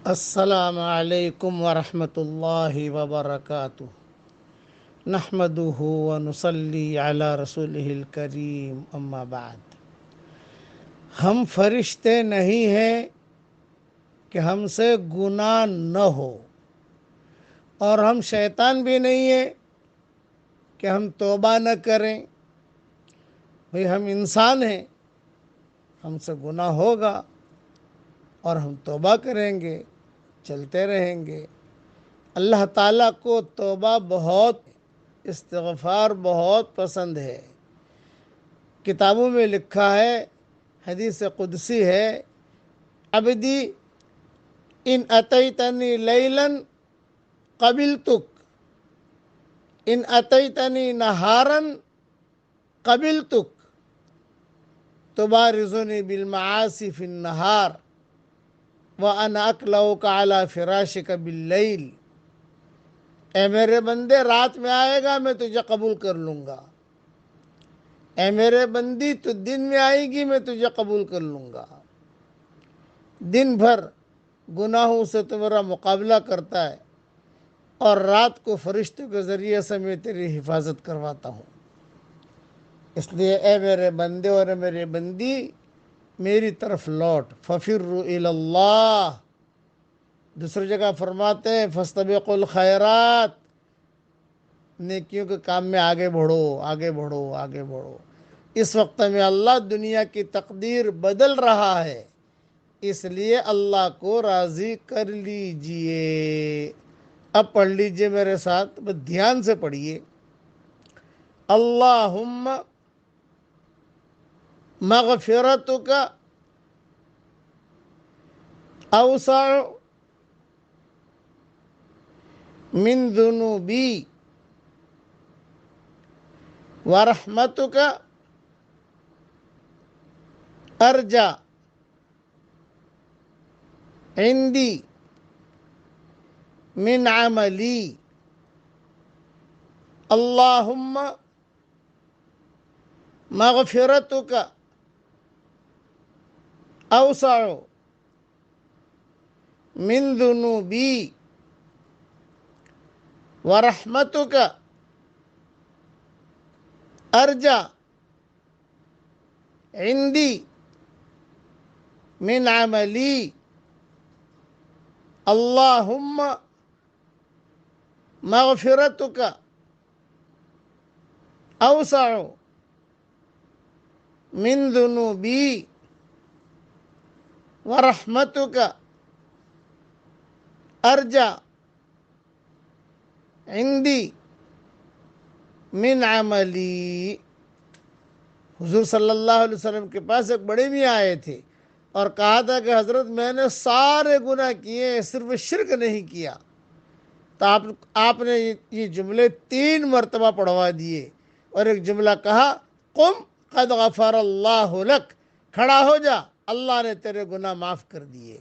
السلام علیکم ورحمۃ اللہ وبرکاتہ نحمدہ ونصلی علی رسولہ الکریم اما بعد۔ ہم فرشتے نہیں ہیں کہ ہم سے گناہ نہ ہو، اور ہم شیطان بھی نہیں ہیں کہ ہم توبہ نہ کریں۔ بھئی ہم انسان ہیں، ہم سے گناہ ہوگا اور ہم توبہ کریں گے، چلتے رہیں گے۔ اللہ تعالیٰ کو توبہ بہت، استغفار بہت پسند ہے۔ کتابوں میں لکھا ہے، حدیث قدسی ہے، عبدی ان اتیتنی لیلا قبلتک، ان اتیتنی نہارا قبلتک، تبارزنی بالمعاصی فی النہار وانا اکلؤک علی فراشک باللیل۔ اے میرے بندے، رات میں آئے گا میں تجھے قبول کر لوں گا، اے میرے بندی تو دن میں آئے گی میں تجھے قبول کر لوں گا۔ دن بھر گناہوں سے تو میرا مقابلہ کرتا ہے، اور رات کو فرشتوں کے ذریعے سے میں تیری حفاظت کرواتا ہوں۔ اس لیے اے میرے بندے اور اے میرے بندی، میری طرف لوٹ، ففروا الی اللہ۔ دوسری جگہ فرماتے ہیں فاستبقوا الخیرات، نیکیوں کے کام میں آگے بڑھو، آگے بڑھو، آگے بڑھو۔ اس وقت میں اللہ دنیا کی تقدیر بدل رہا ہے، اس لیے اللہ کو راضی کر لیجئے۔ اب پڑھ لیجئے میرے ساتھ، بس دھیان سے پڑھیے۔ اللہم مغفرتک اوسع من ذنوبی ورحمتک ارجع عندی من عملی۔ اللہم مغفرتک اوسع من ذنوبی ورحمتک ارجع عندی من عملی۔ اللہم مغفرتک اوسع من ذنوبی ورحمتک ارجع عندی من عملی۔ حضور صلی اللہ علیہ وسلم کے پاس ایک بڑے میاں آئے تھے اور کہا تھا کہ حضرت میں نے سارے گناہ کیے، صرف شرک نہیں کیا۔ تو آپ نے یہ جملے 3 مرتبہ پڑھوا دیے، اور ایک جملہ کہا، قم قد غفر اللہ لک، کھڑا ہو جا، اللہ نے تیرے گناہ معاف کر دیے۔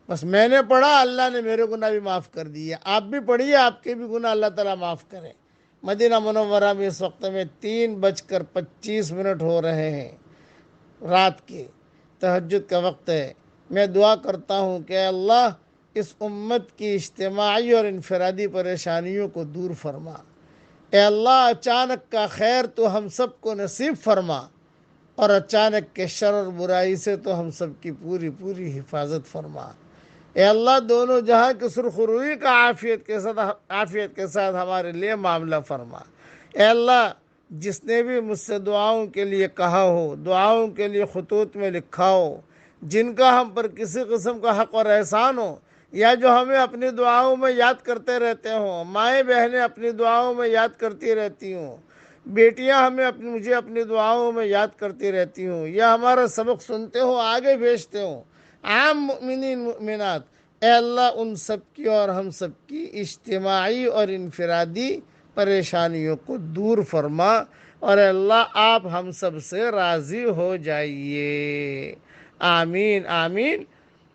بس میں نے پڑھا، اللہ نے میرے گناہ بھی معاف کر دیے۔ آپ بھی پڑھیے، آپ کے بھی گناہ اللہ تعالیٰ معاف کرے۔ مدینہ منورہ میں اس وقت میں 3:25 ہو رہے ہیں، رات کے، تہجد کا وقت ہے۔ میں دعا کرتا ہوں کہ اے اللہ اس امت کی اجتماعی اور انفرادی پریشانیوں کو دور فرما۔ اے اللہ اچانک کا خیر تو ہم سب کو نصیب فرما، اور اچانک کے شر اور برائی سے تو ہم سب کی پوری پوری حفاظت فرما۔ اے اللہ دونوں جہاں کی سرخروئی کا عافیت کے ساتھ ہمارے لیے معاملہ فرما۔ اے اللہ جس نے بھی مجھ سے دعاؤں کے لیے کہا ہو، دعاؤں کے لیے خطوط میں لکھا ہو، جن کا ہم پر کسی قسم کا حق اور احسان ہو، یا جو ہمیں اپنی دعاؤں میں یاد کرتے رہتے ہوں، مائیں بہنیں اپنی دعاؤں میں یاد کرتی رہتی ہوں، بیٹیاں مجھے اپنی دعاؤں میں یاد کرتی رہتی ہوں، یا ہمارا سبق سنتے ہوں، آگے بھیجتے ہوں، عام مؤمنین مؤمنات، اے اللہ ان سب کی اور ہم سب کی اجتماعی اور انفرادی پریشانیوں کو دور فرما، اور اے اللہ آپ ہم سب سے راضی ہو جائیے۔ آمین آمین۔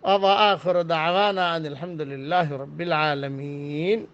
وآخر دعوانا ان الحمد للہ رب العالمین۔